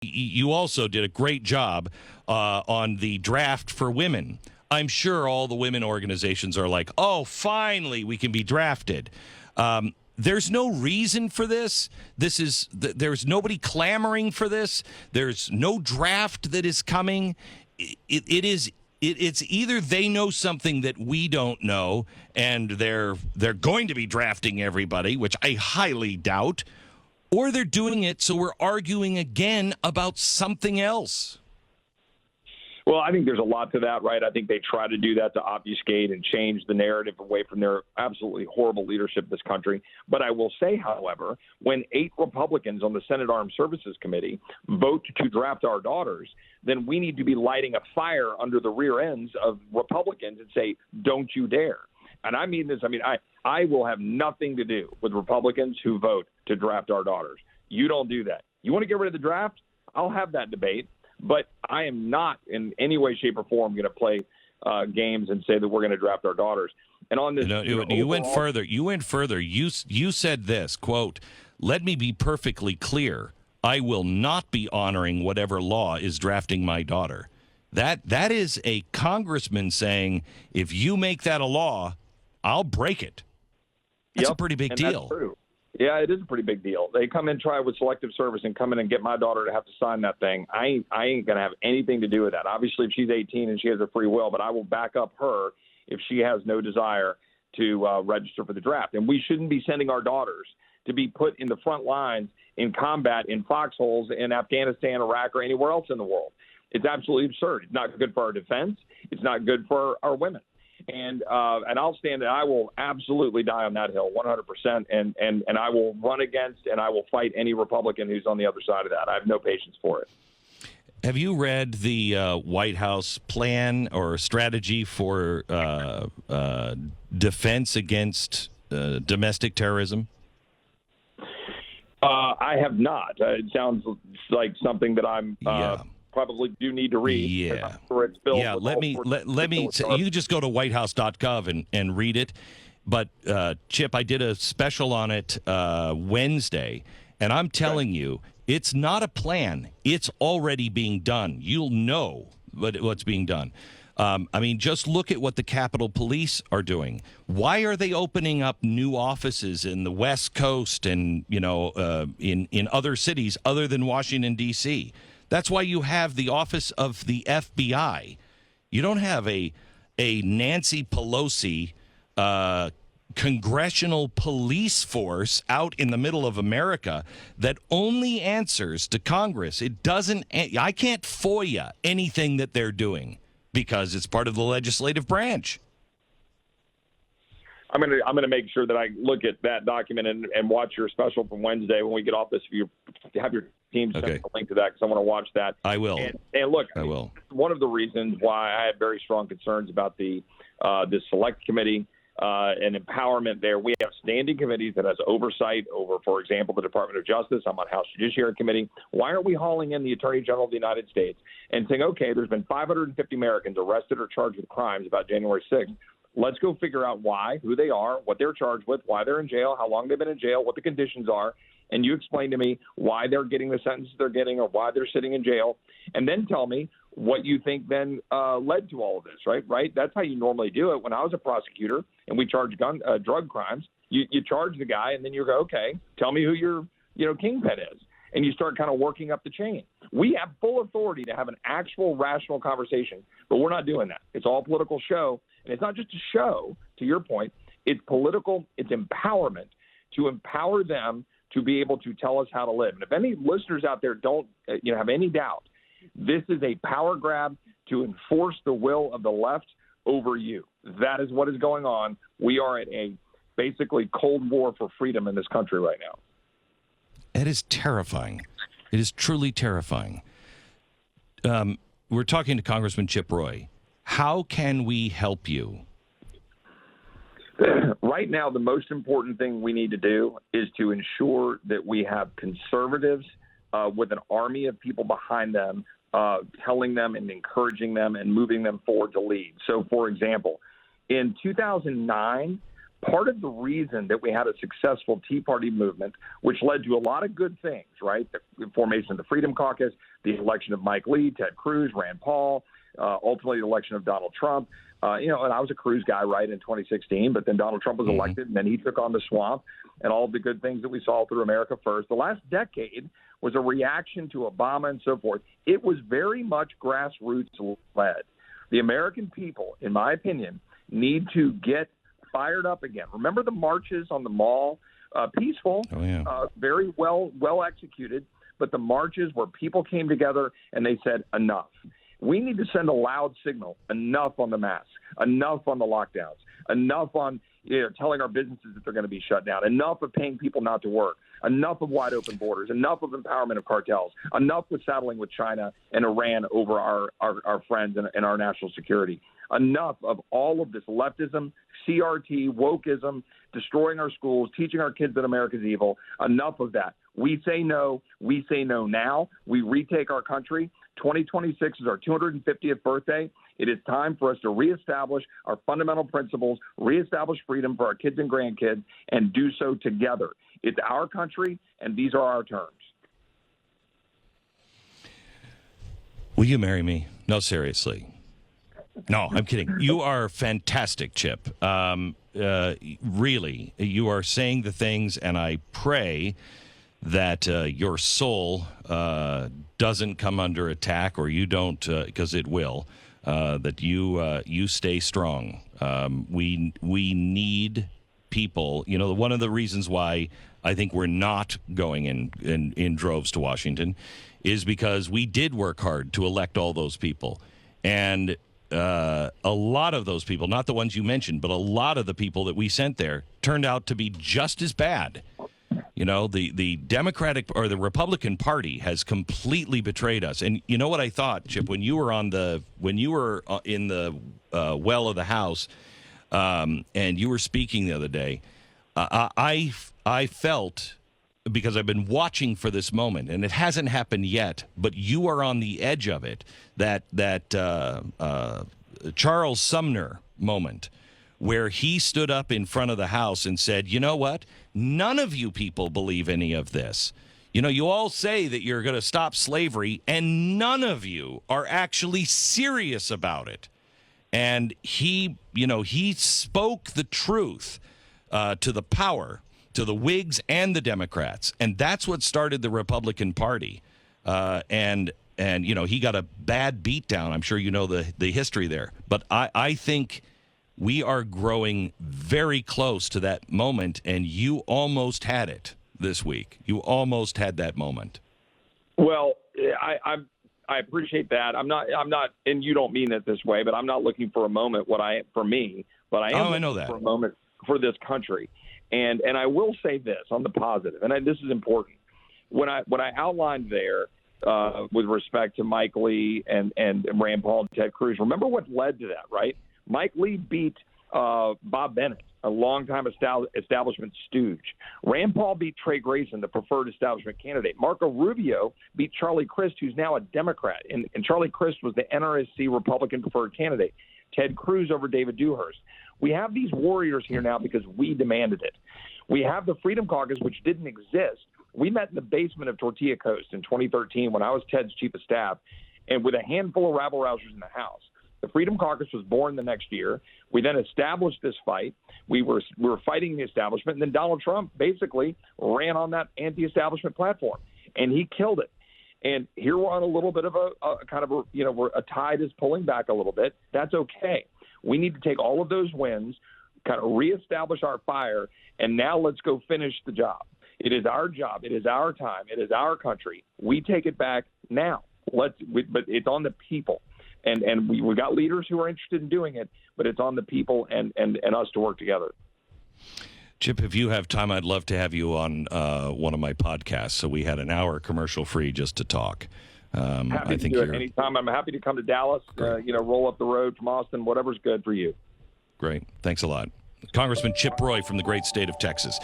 you also did a great job on the draft for women. I'm sure all the women organizations are like, oh, finally we can be drafted. There's no reason for this. There's nobody clamoring for this. There's no draft that is coming. It's either they know something that we don't know, and they're going to be drafting everybody, which I highly doubt, or they're doing it so we're arguing again about something else. Well, I think there's a lot to that, right? I think they try to do that to obfuscate and change the narrative away from their absolutely horrible leadership of this country. But I will say, however, when 8 Republicans on the Senate Armed Services Committee vote to draft our daughters, then we need to be lighting a fire under the rear ends of Republicans and say, don't you dare. And I mean this. I will have nothing to do with Republicans who vote to draft our daughters. You don't do that. You want to get rid of the draft? I'll have that debate. But I am not in any way, shape, or form going to play games and say that we're going to draft our daughters. And on this, you went further. You went further. You said this, quote, "Let me be perfectly clear. I will not be honoring whatever law is drafting my daughter." That is a congressman saying, if you make that a law, I'll break it. That's a pretty big deal. That's true. Yeah, it is a pretty big deal. They come in, try with Selective Service, and come in and get my daughter to have to sign that thing. I ain't going to have anything to do with that. Obviously, if she's 18 and she has her free will, but I will back up her if she has no desire to register for the draft. And we shouldn't be sending our daughters to be put in the front lines in combat in foxholes in Afghanistan, Iraq, or anywhere else in the world. It's absolutely absurd. It's not good for our defense. It's not good for our women. And I'll stand and I will absolutely die on that hill 100%. And I will run against and I will fight any Republican who's on the other side of that. I have no patience for it. Have you read the White House plan or strategy for defense against domestic terrorism? I have not. It sounds like something that I'm probably do need to read. Yeah. It's built let me say, you just go to whitehouse.gov and read it. But Chip, I did a special on it Wednesday, and I'm telling you, it's not a plan. It's already being done. You'll know what's being done. Just look at what the Capitol Police are doing. Why are they opening up new offices in the West Coast and in other cities other than Washington, D.C.? That's why you have the office of the FBI. You don't have a Nancy Pelosi congressional police force out in the middle of America that only answers to Congress. It doesn't. I can't FOIA anything that they're doing because it's part of the legislative branch. I'm gonna make sure that I look at that document and watch your special from Wednesday when we get off this. If you have your team send a link to that, because I want to watch that. I will. And look, I will. One of the reasons why I had very strong concerns about the Select Committee and empowerment there. We have standing committees that has oversight over, for example, the Department of Justice. I'm on House Judiciary Committee. Why aren't we hauling in the Attorney General of the United States and saying, okay, there's been 550 Americans arrested or charged with crimes about January 6th. Let's go figure out why, who they are, what they're charged with, why they're in jail, how long they've been in jail, what the conditions are, and you explain to me why they're getting the sentences they're getting or why they're sitting in jail, and then tell me what you think then led to all of this, right? That's how you normally do it. When I was a prosecutor and we charged drug crimes, you charge the guy, and then you go, okay, tell me who your kingpin is. And you start kind of working up the chain. We have full authority to have an actual rational conversation, but we're not doing that. It's all political show. And it's not just a show, to your point. It's political. It's empowerment to empower them to be able to tell us how to live. And if any listeners out there don't have any doubt, this is a power grab to enforce the will of the left over you. That is what is going on. We are at a basically Cold War for freedom in this country right now. It is terrifying. It is truly terrifying. We're talking to Congressman Chip Roy. How can we help you? Right now, the most important thing we need to do is to ensure that we have conservatives with an army of people behind them, telling them and encouraging them and moving them forward to lead. So, for example, in 2009, part of the reason that we had a successful Tea Party movement, which led to a lot of good things, right? The formation of the Freedom Caucus, the election of Mike Lee, Ted Cruz, Rand Paul, ultimately the election of Donald Trump. And I was a Cruz guy, right, in 2016, but then Donald Trump was elected, and then he took on the swamp and all the good things that we saw through America First. The last decade was a reaction to Obama and so forth. It was very much grassroots-led. The American people, in my opinion, need to get fired up again. Remember the marches on the Mall? Peaceful, very well executed, but the marches where people came together and they said enough. We need to send a loud signal, enough on the masks, enough on the lockdowns, enough on telling our businesses that they're going to be shut down, enough of paying people not to work, enough of wide open borders, enough of empowerment of cartels, enough with saddling with China and Iran over our friends and our national security, enough of all of this leftism, CRT, wokeism, destroying our schools, teaching our kids that America's evil, enough of that. We say no. We say no now. We retake our country. 2026 is our 250th birthday. It is time for us to reestablish our fundamental principles, reestablish freedom for our kids and grandkids, and do so together. It's our country, and these are our terms. Will you marry me? No, seriously. No, I'm kidding. You are fantastic, Chip. Really, you are saying the things, and I pray that your soul doesn't come under attack, or you don't, because it will. That you stay strong. We need people. You know, one of the reasons why I think we're not going in droves to Washington is because we did work hard to elect all those people, and a lot of those people, not the ones you mentioned, but a lot of the people that we sent there turned out to be just as bad. You know, the Democratic or the Republican Party has completely betrayed us. And you know what I thought, Chip, when you were in the well of the House, and you were speaking the other day, I felt, because I've been watching for this moment, and it hasn't happened yet, but you are on the edge of it. That Charles Sumner moment, where he stood up in front of the House and said, you know what? None of you people believe any of this. You know, you all say that you're going to stop slavery, and none of you are actually serious about it. And he spoke the truth to the power, to the Whigs and the Democrats. And that's what started the Republican Party. And he got a bad beatdown. I'm sure you know the history there. But I think we are growing very close to that moment, and you almost had it this week. You almost had that moment. Well, I appreciate that. I'm not, and you don't mean it this way, but I'm not looking for a moment for me, but I am I know that. for a moment for this country. And I will say this on the positive, and this is important. When I outlined there with respect to Mike Lee and Rand Paul and Ted Cruz, remember what led to that, right? Mike Lee beat Bob Bennett, a longtime establishment stooge. Rand Paul beat Trey Grayson, the preferred establishment candidate. Marco Rubio beat Charlie Crist, who's now a Democrat. And Charlie Crist was the NRSC Republican preferred candidate. Ted Cruz over David Dewhurst. We have these warriors here now because we demanded it. We have the Freedom Caucus, which didn't exist. We met in the basement of Tortilla Coast in 2013 when I was Ted's chief of staff, and with a handful of rabble-rousers in the House. The Freedom Caucus was born the next year. We then established this fight. We were fighting the establishment, and then Donald Trump basically ran on that anti-establishment platform, and he killed it. And here we're on a little bit of a tide is pulling back a little bit. That's okay. We need to take all of those wins, kind of reestablish our fire, and now let's go finish the job. It is our job. It is our time. It is our country. We take it back now. But it's on the people. And we got leaders who are interested in doing it, but it's on the people and us to work together. Chip, if you have time, I'd love to have you on one of my podcasts. So we had an hour commercial free just to talk. Happy to do it anytime. I'm happy to come to Dallas, roll up the road from Austin, whatever's good for you. Great. Thanks a lot. Congressman Chip Roy from the great state of Texas.